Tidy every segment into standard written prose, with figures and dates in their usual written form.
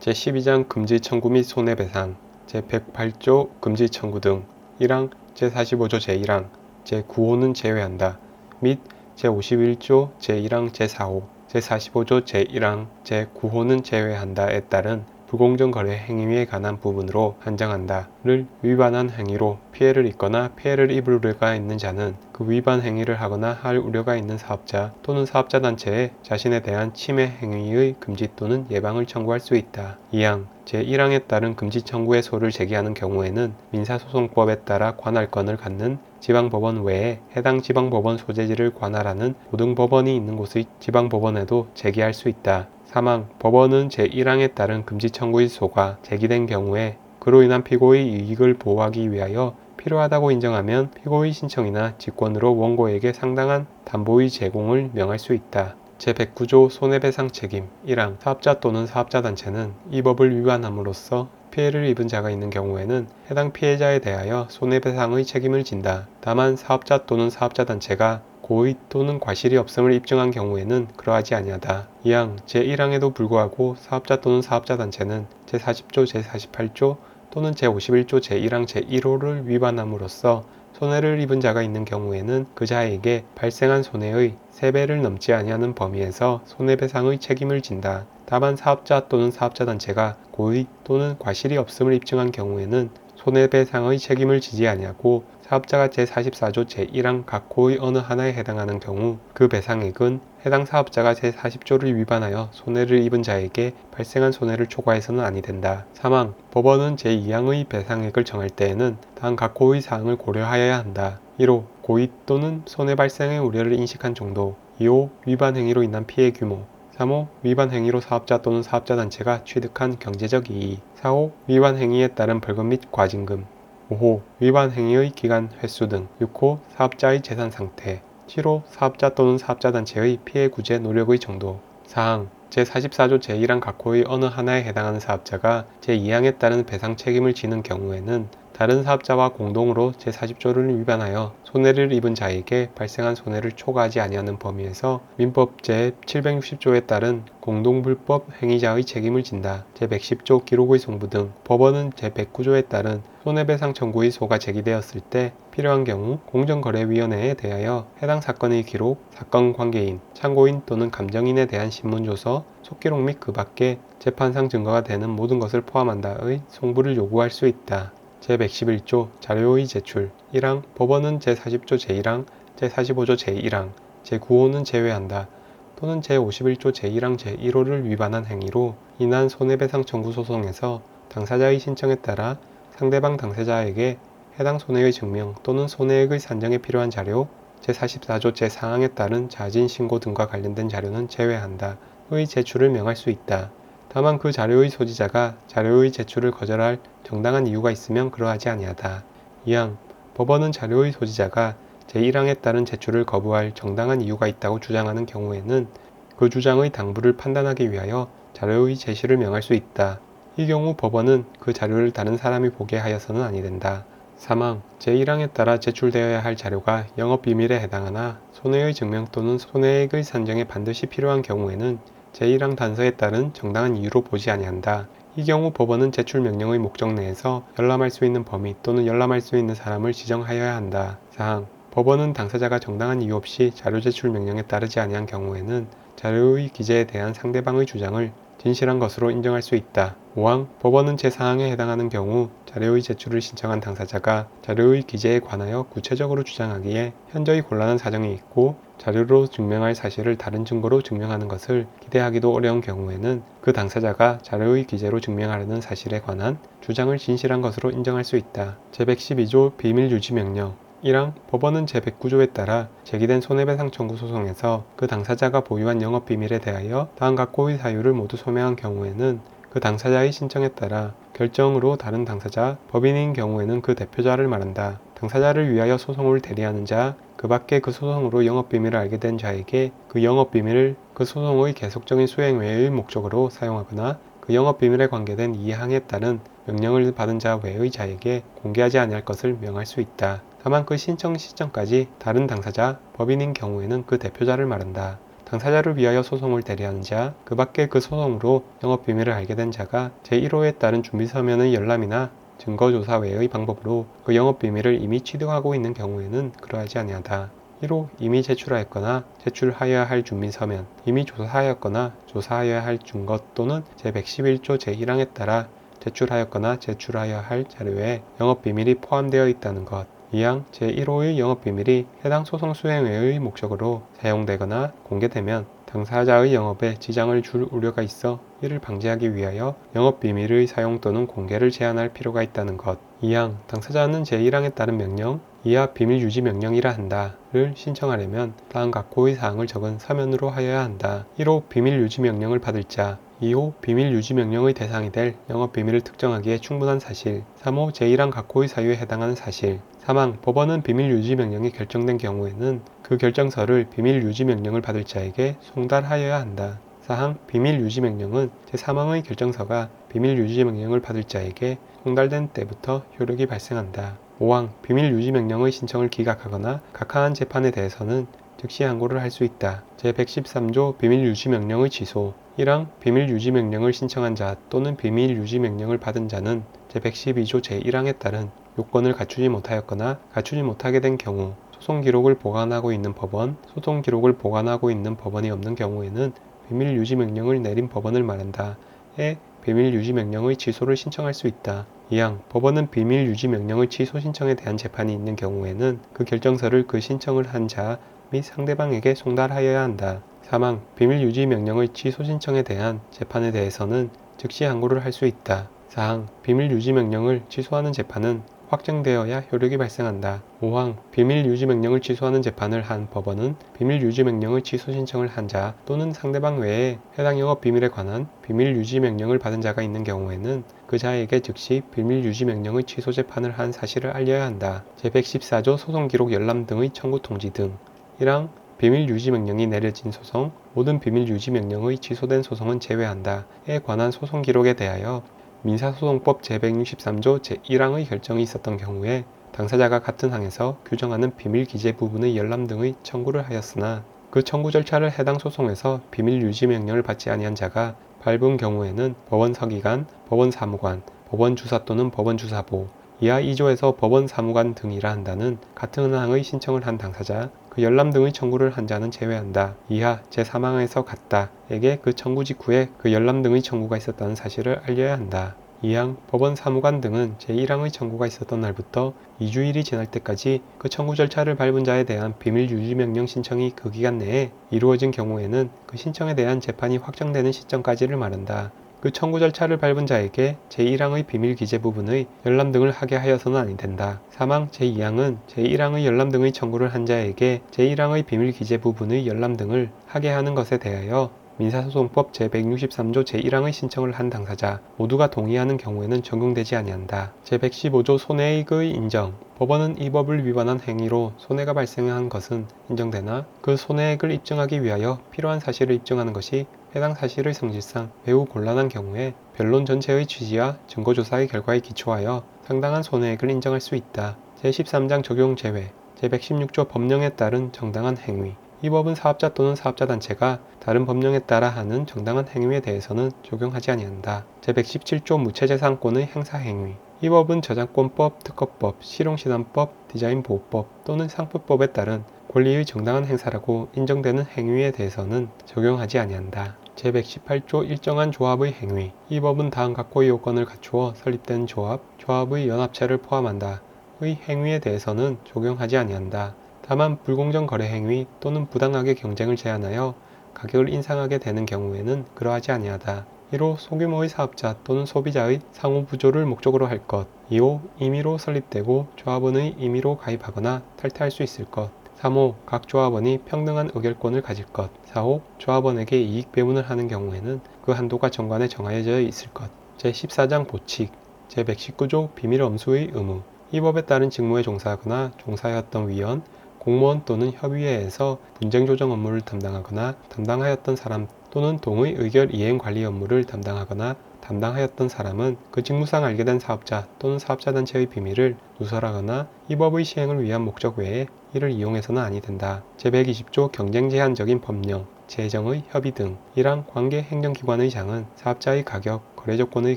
제12장 금지 청구 및 손해배상, 제108조 금지 청구 등 1항, 제45조 제1항, 제9호는 제외한다. 및 제51조 제1항 제4호, 제45조 제1항 제9호는 제외한다에 따른 불공정 거래 행위에 관한 부분으로 한정한다를 위반한 행위로 피해를 입거나 피해를 입을 우려가 있는 자는 그 위반 행위를 하거나 할 우려가 있는 사업자 또는 사업자단체에 자신에 대한 침해 행위의 금지 또는 예방을 청구할 수 있다. 2항 제1항에 따른 금지 청구의 소를 제기하는 경우에는 민사소송법에 따라 관할권을 갖는 지방법원 외에 해당 지방법원 소재지를 관할하는 고등법원이 있는 곳의 지방법원에도 제기할 수 있다. 3항 법원은 제1항에 따른 금지 청구의 소가 제기된 경우에 그로 인한 피고의 이익을 보호하기 위하여 필요하다고 인정하면 피고의 신청이나 직권으로 원고에게 상당한 담보의 제공을 명할 수 있다. 제109조 손해배상 책임 1항 사업자 또는 사업자단체는 이 법을 위반함으로써 피해를 입은 자가 있는 경우에는 해당 피해자에 대하여 손해배상의 책임을 진다. 다만 사업자 또는 사업자단체가 고의 또는 과실이 없음을 입증한 경우에는 그러하지 아니하다. 2항 제1항에도 불구하고 사업자 또는 사업자단체는 제40조 제48조 또는 제51조 제1항 제1호를 위반함으로써 손해를 입은 자가 있는 경우에는 그 자에게 발생한 손해의 3배를 넘지 아니하는 범위에서 손해배상의 책임을 진다. 다만 사업자 또는 사업자단체가 고의 또는 과실이 없음을 입증한 경우에는 손해배상의 책임을 지지 아니하고 사업자가 제44조 제1항 각 호의 어느 하나에 해당하는 경우 그 배상액은 해당 사업자가 제40조를 위반하여 손해를 입은 자에게 발생한 손해를 초과해서는 아니 된다. 3항 법원은 제2항의 배상액을 정할 때에는 다음 각 호의 사항을 고려하여야 한다. 1호 고의 또는 손해 발생의 우려를 인식한 정도 2호 위반 행위로 인한 피해 규모 3호 위반 행위로 사업자 또는 사업자단체가 취득한 경제적 이익 4호 위반 행위에 따른 벌금 및 과징금 5호 위반 행위의 기간 횟수 등 6호 사업자의 재산 상태 7호 사업자 또는 사업자단체의 피해 구제 노력의 정도 4항 제44조 제1항 각 호의 어느 하나에 해당하는 사업자가 제2항에 따른 배상 책임을 지는 경우에는 다른 사업자와 공동으로 제40조를 위반하여 손해를 입은 자에게 발생한 손해를 초과하지 아니하는 범위에서 민법 제760조에 따른 공동불법 행위자의 책임을 진다. 제110조 기록의 송부 등 법원은 제109조에 따른 손해배상 청구의 소가 제기되었을 때 필요한 경우 공정거래위원회에 대하여 해당 사건의 기록, 사건 관계인, 참고인 또는 감정인에 대한 신문조서, 속기록 및 그 밖에 재판상 증거가 되는 모든 것을 포함한다의 송부를 요구할 수 있다. 제111조 자료의 제출 1항 법원은 제40조 제1항, 제45조 제1항, 제9호는 제외한다. 또는 제51조 제1항 제1호를 위반한 행위로 인한 손해배상 청구 소송에서 당사자의 신청에 따라 상대방 당사자에게 해당 손해의 증명 또는 손해액의 산정에 필요한 자료, 제44조 제4항에 따른 자진 신고 등과 관련된 자료는 제외한다. 의 제출을 명할 수 있다. 다만 그 자료의 소지자가 자료의 제출을 거절할 정당한 이유가 있으면 그러하지 아니하다. 2항 법원은 자료의 소지자가 제1항에 따른 제출을 거부할 정당한 이유가 있다고 주장하는 경우에는 그 주장의 당부를 판단하기 위하여 자료의 제시를 명할 수 있다. 이 경우 법원은 그 자료를 다른 사람이 보게 하여서는 아니 된다. 3항 제1항에 따라 제출되어야 할 자료가 영업비밀에 해당하나 손해의 증명 또는 손해액의 산정에 반드시 필요한 경우에는 제1항 단서에 따른 정당한 이유로 보지 아니한다. 이 경우 법원은 제출 명령의 목적 내에서 열람할 수 있는 범위 또는 열람할 수 있는 사람을 지정하여야 한다. 4항 법원은 당사자가 정당한 이유 없이 자료 제출 명령에 따르지 아니한 경우에는 자료의 기재에 대한 상대방의 주장을 진실한 것으로 인정할 수 있다. 5항 법원은 제4항에 해당하는 경우 자료의 제출을 신청한 당사자가 자료의 기재에 관하여 구체적으로 주장하기에 현저히 곤란한 사정이 있고 자료로 증명할 사실을 다른 증거로 증명하는 것을 기대하기도 어려운 경우에는 그 당사자가 자료의 기재로 증명하려는 사실에 관한 주장을 진실한 것으로 인정할 수 있다. 제112조 비밀유지명령 1항 법원은 제109조에 따라 제기된 손해배상 청구 소송에서 그 당사자가 보유한 영업비밀에 대하여 다음 각 호의 사유를 모두 소명한 경우에는 그 당사자의 신청에 따라 결정으로 다른 당사자, 법인인 경우에는 그 대표자를 말한다. 당사자를 위하여 소송을 대리하는 자, 그 밖에 그 소송으로 영업비밀을 알게 된 자에게 그 영업비밀을 그 소송의 계속적인 수행 외의 목적으로 사용하거나 그 영업비밀에 관계된 이 항에 따른 명령을 받은 자 외의 자에게 공개하지 아니할 것을 명할 수 있다. 다만 그 신청 시점까지 다른 당사자, 법인인 경우에는 그 대표자를 말한다. 당사자를 위하여 소송을 대리하는 자, 그 밖에 그 소송으로 영업비밀을 알게 된 자가 제1호에 따른 준비서면의 열람이나 증거조사 외의 방법으로 그 영업비밀을 이미 취득하고 있는 경우에는 그러하지 아니하다. 1호 이미 제출하였거나 제출하여야 할 준비서면, 이미 조사하였거나 조사하여야 할 증거 또는 제111조 제1항에 따라 제출하였거나 제출하여야 할 자료에 영업비밀이 포함되어 있다는 것. 2항 제1호의 영업비밀이 해당 소송 수행의 목적으로 사용되거나 공개되면 당사자의 영업에 지장을 줄 우려가 있어 이를 방지하기 위하여 영업비밀의 사용 또는 공개를 제한할 필요가 있다는 것. 2항 당사자는 제1항에 따른 명령, 이하 비밀유지 명령이라 한다를 신청하려면 다음 각호의 사항을 적은 서면으로 하여야 한다. 1호 비밀유지 명령을 받을 자, 2호 비밀유지 명령의 대상이 될 영업비밀을 특정하기에 충분한 사실, 3호 제1항 각호의 사유에 해당하는 사실. 3항 법원은 비밀유지 명령이 결정된 경우에는 그 결정서를 비밀유지 명령을 받을 자에게 송달하여야 한다. 4항 비밀유지 명령은 제3항의 결정서가 비밀유지 명령을 받을 자에게 송달된 때부터 효력이 발생한다. 5항 비밀유지 명령의 신청을 기각하거나 각하한 재판에 대해서는 즉시 항고를 할 수 있다. 제113조 비밀유지 명령의 취소. 1항 비밀유지 명령을 신청한 자 또는 비밀유지 명령을 받은 자는 제112조 제1항에 따른 요건을 갖추지 못하였거나 갖추지 못하게 된 경우, 소송 기록을 보관하고 있는 법원, 소송 기록을 보관하고 있는 법원이 없는 경우에는 비밀유지 명령을 내린 법원을 말한다. 에 비밀유지 명령의 취소를 신청할 수 있다. 2항 법원은 비밀유지 명령의 취소 신청에 대한 재판이 있는 경우에는 그 결정서를 그 신청을 한 자 및 상대방에게 송달하여야 한다. 3항 비밀유지 명령의 취소 신청에 대한 재판에 대해서는 즉시 항고를 할 수 있다. 4항 비밀유지 명령을 취소하는 재판은 확정되어야 효력이 발생한다. 5항 비밀유지 명령을 취소하는 재판을 한 법원은 비밀유지 명령의 취소 신청을 한 자 또는 상대방 외에 해당 영업 비밀에 관한 비밀유지 명령을 받은 자가 있는 경우에는 그 자에게 즉시 비밀유지 명령의 취소 재판을 한 사실을 알려야 한다. 제114조 소송기록 열람 등의 청구 통지 등. 1항 비밀유지 명령이 내려진 소송, 모든 비밀유지 명령의 취소된 소송은 제외한다. 에 관한 소송 기록에 대하여 민사소송법 제163조 제1항의 결정이 있었던 경우에 당사자가 같은 항에서 규정하는 비밀 기재 부분의 열람 등의 청구를 하였으나 그 청구 절차를 해당 소송에서 비밀 유지 명령을 받지 아니한 자가 밟은 경우에는 법원 서기관, 법원 사무관, 법원 주사 또는 법원 주사보, 이하 2조에서 법원 사무관 등이라 한다는 같은 항의 신청을 한 당사자, 그 열람 등의 청구를 한 자는 제외한다. 이하 제3항에서 같다에게 그 청구 직후에 그 열람 등의 청구가 있었다는 사실을 알려야 한다. 2항 법원 사무관 등은 제1항의 청구가 있었던 날부터 2주일이 지날 때까지 그 청구 절차를 밟은 자에 대한 비밀 유지 명령 신청이 그 기간 내에 이루어진 경우에는 그 신청에 대한 재판이 확정되는 시점까지를 말한다. 그 청구 절차를 밟은 자에게 제1항의 비밀 기재 부분의 열람 등을 하게 하여서는 아니 된다. 사망 제2항은 제1항의 열람 등의 청구를 한 자에게 제1항의 비밀 기재 부분의 열람 등을 하게 하는 것에 대하여 민사소송법 제163조 제1항의 신청을 한 당사자 모두가 동의하는 경우에는 적용되지 아니한다. 제115조 손해액의 인정. 법원은 이 법을 위반한 행위로 손해가 발생한 것은 인정되나 그 손해액을 입증하기 위하여 필요한 사실을 입증하는 것이 해당 사실의 성질상 매우 곤란한 경우에 변론 전체의 취지와 증거조사의 결과에 기초하여 상당한 손해액을 인정할 수 있다. 제13장 적용 제외. 제116조 법령에 따른 정당한 행위. 이 법은 사업자 또는 사업자 단체가 다른 법령에 따라 하는 정당한 행위에 대해서는 적용하지 아니한다. 제117조 무체재산권의 행사 행위. 이 법은 저작권법, 특허법, 실용신안법, 디자인보호법 또는 상표법에 따른 권리의 정당한 행사라고 인정되는 행위에 대해서는 적용하지 아니한다. 제118조 일정한 조합의 행위. 이 법은 다음 각호의 요건을 갖추어 설립된 조합, 조합의 연합체를 포함한다. 의 행위에 대해서는 적용하지 아니한다. 다만 불공정 거래 행위 또는 부당하게 경쟁을 제한하여 가격을 인상하게 되는 경우에는 그러하지 아니하다. 1호 소규모의 사업자 또는 소비자의 상호 부조를 목적으로 할 것. 2호 임의로 설립되고 조합원의 임의로 가입하거나 탈퇴할 수 있을 것. 3호 각 조합원이 평등한 의결권을 가질 것. 4호 조합원에게 이익 배분을 하는 경우에는 그 한도가 정관에 정하여져 있을 것. 제14장 보칙. 제119조 비밀 엄수의 의무. 이 법에 따른 직무에 종사하거나 종사하였던 위원, 공무원 또는 협의회에서 분쟁 조정 업무를 담당하거나 담당하였던 사람 또는 동의 의결 이행 관리 업무를 담당하거나 담당하였던 사람은 그 직무상 알게 된 사업자 또는 사업자 단체의 비밀을 누설하거나 이 법의 시행을 위한 목적 외에 이를 이용해서는 아니 된다. 제120조 경쟁제한적인 법령, 재정의 협의 등 1항 관계행정기관의 장은 사업자의 가격, 거래조건의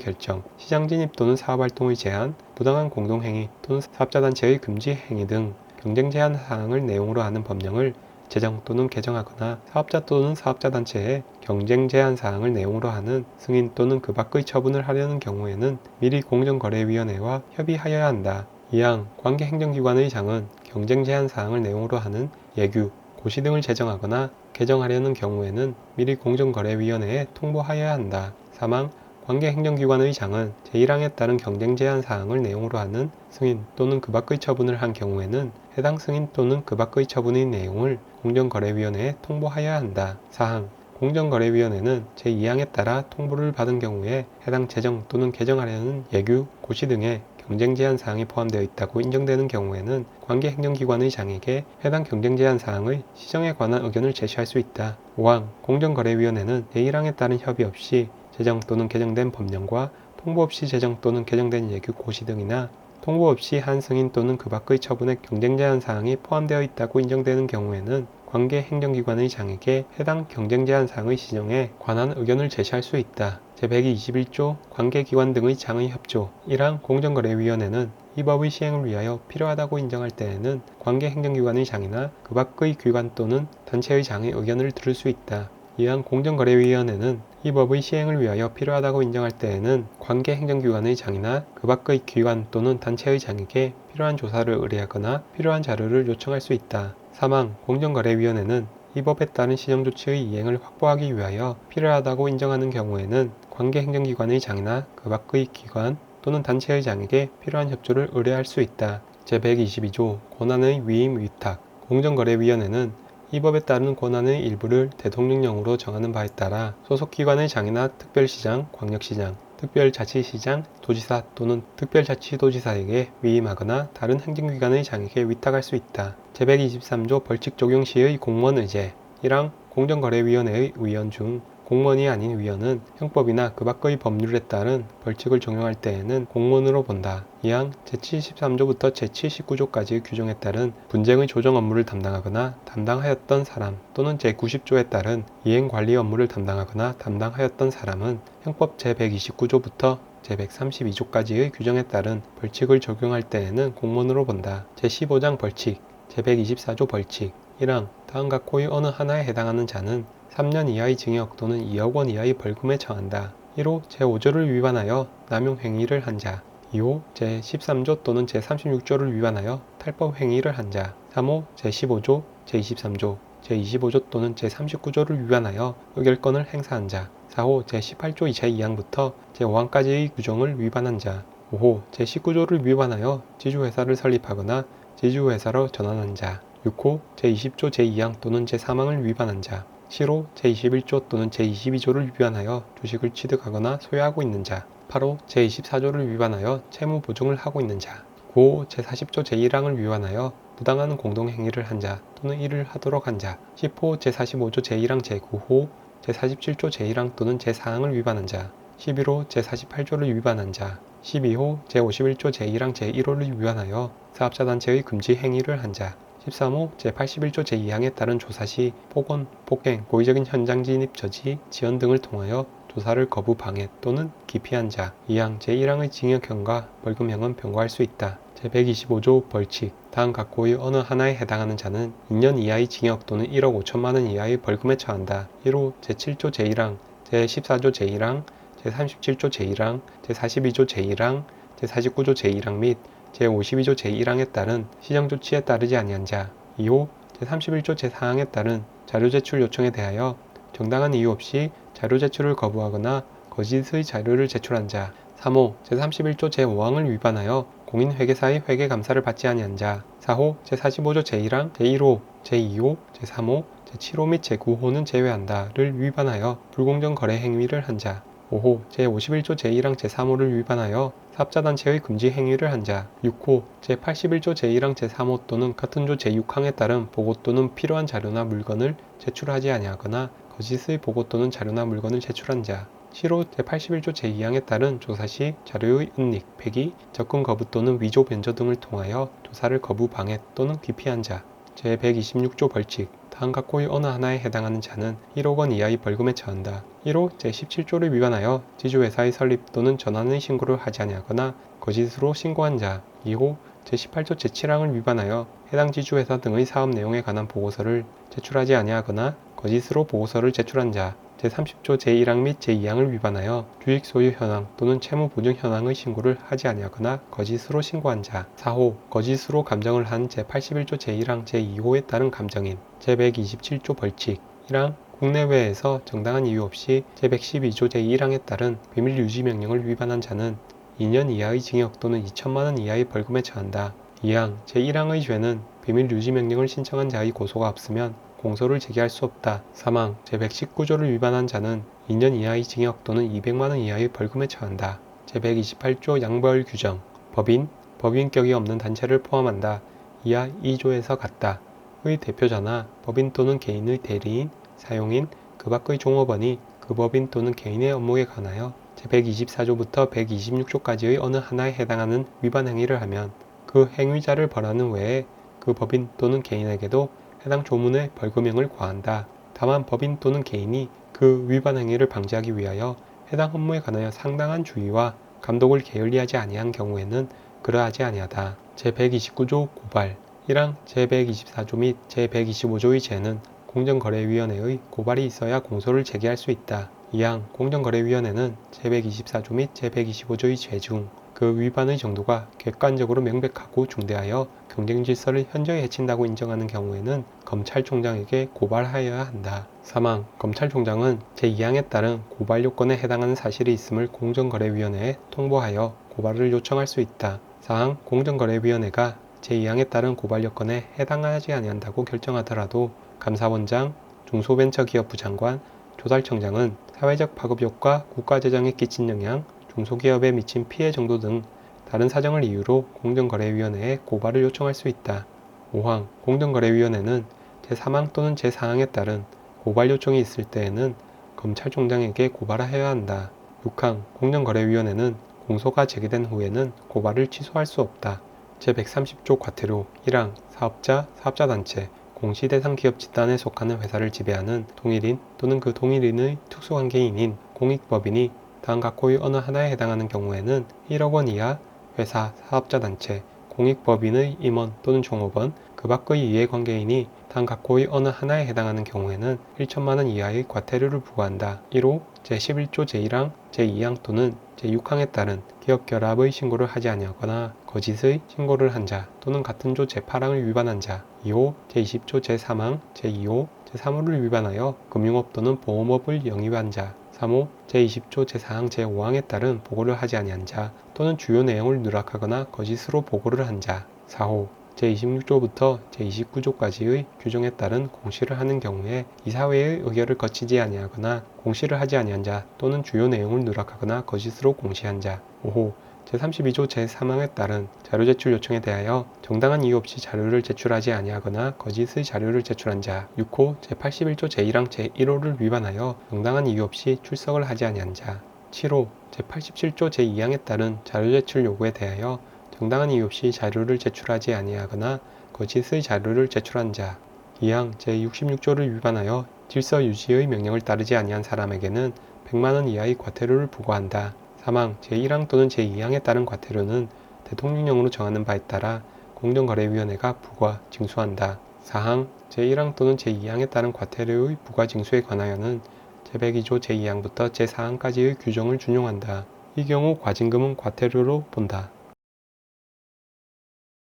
결정, 시장 진입 또는 사업활동의 제한, 부당한 공동행위 또는 사업자단체의 금지 행위 등 경쟁 제한 사항을 내용으로 하는 법령을 제정 또는 개정하거나 사업자 또는 사업자단체에 경쟁 제한 사항을 내용으로 하는 승인 또는 그 밖의 처분을 하려는 경우에는 미리 공정거래위원회와 협의하여야 한다. 2항 관계행정기관의 장은 경쟁 제한 사항을 내용으로 하는 예규, 고시 등을 제정하거나 개정하려는 경우에는 미리 공정거래위원회에 통보하여야 한다. 3항 관계행정기관의 장은 제1항에 따른 경쟁 제한 사항을 내용으로 하는 승인 또는 그 밖의 처분을 한 경우에는 해당 승인 또는 그 밖의 처분의 내용을 공정거래위원회에 통보하여야 한다. 4항 공정거래위원회는 제2항에 따라 통보를 받은 경우에 해당 제정 또는 개정하려는 예규, 고시 등의 경쟁 제한 사항이 포함되어 있다고 인정되는 경우에는 관계행정기관의 장에게 해당 경쟁 제한 사항의 시정에 관한 의견을 제시할 수 있다. 5항 공정거래위원회는 제1항에 따른 협의 없이 제정 또는 개정된 법령과 통보 없이 제정 또는 개정된 예규, 고시 등이나 통보 없이 한 승인 또는 그 밖의 처분에 경쟁 제한 사항이 포함되어 있다고 인정되는 경우에는 관계행정기관의 장에게 해당 경쟁 제한 사항의 시정에 관한 의견을 제시할 수 있다. 제121조 관계기관 등의 장의 협조 1항 공정거래위원회는 이 법의 시행을 위하여 필요하다고 인정할 때에는 관계행정기관의 장이나 그 밖의 기관 또는 단체의 장의 의견을 들을 수 있다. 2항 공정거래위원회는 이 법의 시행을 위하여 필요하다고 인정할 때에는 관계행정기관의 장이나 그 밖의 기관 또는 단체의 장에게 필요한 조사를 의뢰하거나 필요한 자료를 요청할 수 있다. 3항 공정거래위원회는 이 법에 따른 시정조치의 이행을 확보하기 위하여 필요하다고 인정하는 경우에는 관계행정기관의 장이나 그 밖의 기관 또는 단체의 장에게 필요한 협조를 의뢰할 수 있다. 제122조 권한의 위임 위탁 공정거래위원회는 이 법에 따른 권한의 일부를 대통령령으로 정하는 바에 따라 소속기관의 장이나 특별시장, 광역시장, 특별자치시장, 도지사 또는 특별자치도지사에게 위임하거나 다른 행정기관의 장에게 위탁할 수 있다. 제123조 벌칙 적용 시의 공무원 의제 1항 공정거래위원회의 위원 중 공무원이 아닌 위원은 형법이나 그 밖의 법률에 따른 벌칙을 적용할 때에는 공무원으로 본다. 2항 제73조부터 제79조까지의 규정에 따른 분쟁의 조정 업무를 담당하거나 담당하였던 사람 또는 제90조에 따른 이행관리 업무를 담당하거나 담당하였던 사람은 형법 제129조부터 제132조까지의 규정에 따른 벌칙을 적용할 때에는 공무원으로 본다. 제15장 벌칙 제124조 벌칙 1항 다음 각호의 어느 하나에 해당하는 자는 3년 이하의 징역 또는 2억 원 이하의 벌금에 처한다. 1호 제5조를 위반하여 남용행위를 한 자. 2호 제13조 또는 제36조를 위반하여 탈법행위를 한 자. 3호 제15조, 제23조, 제25조 또는 제39조를 위반하여 의결권을 행사한 자. 4호 제18조 제2항부터 제5항까지의 규정을 위반한 자. 5호 제19조를 위반하여 지주회사를 설립하거나 지주회사로 전환한 자. 6호 제20조 제2항 또는 제3항을 위반한 자. 7호 제21조 또는 제22조를 위반하여 주식을 취득하거나 소유하고 있는 자. 8호 제24조를 위반하여 채무 보증을 하고 있는 자. 9호 제40조 제1항을 위반하여 부당한 공동행위를 한 자 또는 이를 하도록 한 자. 10호 제45조 제1항 제9호 제47조 제1항 또는 제4항을 위반한 자. 11호 제48조를 위반한 자. 12호 제51조 제1항 제1호를 위반하여 사업자단체의 금지 행위를 한 자. 13호 제81조 제2항에 따른 조사 시 폭언, 폭행, 고의적인 현장 진입 저지, 지연 등을 통하여 조사를 거부 방해 또는 기피한 자. 2항 제1항의 징역형과 벌금형은 병과할 수 있다. 제125조 벌칙 다음 각호의 어느 하나에 해당하는 자는 2년 이하의 징역 또는 1억 5천만 원 이하의 벌금에 처한다. 1호 제7조 제1항, 제14조 제1항, 제37조 제1항, 제42조 제1항, 제49조 제1항 및 제52조 제1항에 따른 시정조치에 따르지 아니한 자. 2호 제31조 제4항에 따른 자료 제출 요청에 대하여 정당한 이유 없이 자료 제출을 거부하거나 거짓의 자료를 제출한 자. 3호 제31조 제5항을 위반하여 공인회계사의 회계감사를 받지 아니한 자. 4호 제45조 제1항, 제1호, 제2호, 제3호, 제7호 및 제9호는 제외한다를 위반하여 불공정 거래 행위를 한 자. 5호 제51조 제1항 제3호를 위반하여 사업자단체의 금지 행위를 한 자. 6호 제81조 제1항 제3호 또는 같은 조 제6항에 따른 보고 또는 필요한 자료나 물건을 제출하지 아니하거나 거짓의 보고 또는 자료나 물건을 제출한 자. 7호 제81조 제2항에 따른 조사 시 자료의 은닉, 폐기, 접근 거부 또는 위조 변조 등을 통하여 조사를 거부 방해 또는 기피한 자. 제126조 벌칙. 다음 각호의 어느 하나에 해당하는 자는 1억 원 이하의 벌금에 처한다. 1호 제17조를 위반하여 지주회사의 설립 또는 전환의 신고를 하지 아니하거나 거짓으로 신고한 자. 2호 제18조 제7항을 위반하여 해당 지주회사 등의 사업 내용에 관한 보고서를 제출하지 아니하거나 거짓으로 보고서를 제출한 자. 제30조 제1항 및 제2항을 위반하여 주식 소유 현황 또는 채무 보증 현황의 신고를 하지 아니하거나 거짓으로 신고한 자. 4호 거짓으로 감정을 한 제81조 제1항 제2호에 따른 감정인. 제127조 벌칙. 1항 국내외에서 정당한 이유 없이 제112조 제1항에 따른 비밀 유지 명령을 위반한 자는 2년 이하의 징역 또는 2천만 원 이하의 벌금에 처한다. 2항 제1항의 죄는 비밀 유지 명령을 신청한 자의 고소가 없으면 공소를 제기할 수 없다. 3항 제119조를 위반한 자는 2년 이하의 징역 또는 200만 원 이하의 벌금에 처한다. 제128조 양벌 규정. 법인, 법인격이 없는 단체를 포함한다. 이하 2조에서 같다. 의 대표자나 법인 또는 개인의 대리인, 사용인, 그 밖의 종업원이 그 법인 또는 개인의 업무에 관하여 제124조부터 126조까지의 어느 하나에 해당하는 위반 행위를 하면 그 행위자를 벌하는 외에 그 법인 또는 개인에게도 해당 조문의 벌금형을 과한다. 다만 법인 또는 개인이 그 위반 행위를 방지하기 위하여 해당 업무에 관하여 상당한 주의와 감독을 게을리하지 아니한 경우에는 그러하지 아니하다. 제129조 고발. 1항 제124조 및 제125조의 죄는 공정거래위원회의 고발이 있어야 공소를 제기할 수 있다. 2항 공정거래위원회는 제124조 및 제125조의 죄 중 그 위반의 정도가 객관적으로 명백하고 중대하여 경쟁질서를 현저히 해친다고 인정하는 경우에는 검찰총장에게 고발하여야 한다. 3항 검찰총장은 제2항에 따른 고발 요건에 해당하는 사실이 있음을 공정거래위원회에 통보하여 고발을 요청할 수 있다. 4항 공정거래위원회가 제2항에 따른 고발 요건에 해당하지 아니한다고 결정하더라도 감사원장, 중소벤처기업부 장관, 조달청장은 사회적 파급 효과, 국가재정에 끼친 영향, 중소기업에 미친 피해 정도 등 다른 사정을 이유로 공정거래위원회에 고발을 요청할 수 있다. 5항 공정거래위원회는 제3항 또는 제4항에 따른 고발 요청이 있을 때에는 검찰총장에게 고발하여야 한다. 6항 공정거래위원회는 공소가 제기된 후에는 고발을 취소할 수 없다. 제130조 과태료 1항 사업자, 사업자단체, 공시대상 기업 집단에 속하는 회사를 지배하는 동일인 또는 그 동일인의 특수관계인인 공익법인이 다음 각호의 어느 하나에 해당하는 경우에는 1억 원 이하 회사, 사업자단체, 공익법인의 임원 또는 종업원, 그 밖의 이해관계인이 다음 각호의 어느 하나에 해당하는 경우에는 1천만 원 이하의 과태료를 부과한다. 1호 제11조 제1항, 제2항 또는 제6항에 따른 기업결합의 신고를 하지 아니하거나 거짓의 신고를 한 자 또는 같은 조 제8항을 위반한 자. 2호 제20조 제3항, 제2호, 제3호를 위반하여 금융업 또는 보험업을 영위한 자. 3호 제20조 제4항 제5항에 따른 보고를 하지 아니한 자 또는 주요 내용을 누락하거나 거짓으로 보고를 한 자. 4호 제26조부터 제29조까지의 규정에 따른 공시를 하는 경우에 이사회의 의결을 거치지 아니하거나 공시를 하지 아니한 자 또는 주요 내용을 누락하거나 거짓으로 공시한 자. 5호 제32조 제3항에 따른 자료 제출 요청에 대하여 정당한 이유 없이 자료를 제출하지 아니하거나 거짓의 자료를 제출한 자. 6호 제81조 제1항 제1호를 위반하여 정당한 이유 없이 출석을 하지 아니한 자. 7호 제87조 제2항에 따른 자료 제출 요구에 대하여 정당한 이유 없이 자료를 제출하지 아니하거나 거짓의 자료를 제출한 자. 2항 제66조를 위반하여 질서 유지의 명령을 따르지 아니한 사람에게는 100만 원 이하의 과태료를 부과한다. 3항 제1항 또는 제2항에 따른 과태료는 대통령령으로 정하는 바에 따라 공정거래위원회가 부과, 징수한다. 4항 제1항 또는 제2항에 따른 과태료의 부과 징수에 관하여는 제102조 제2항부터 제4항까지의 규정을 준용한다. 이 경우 과징금은 과태료로 본다.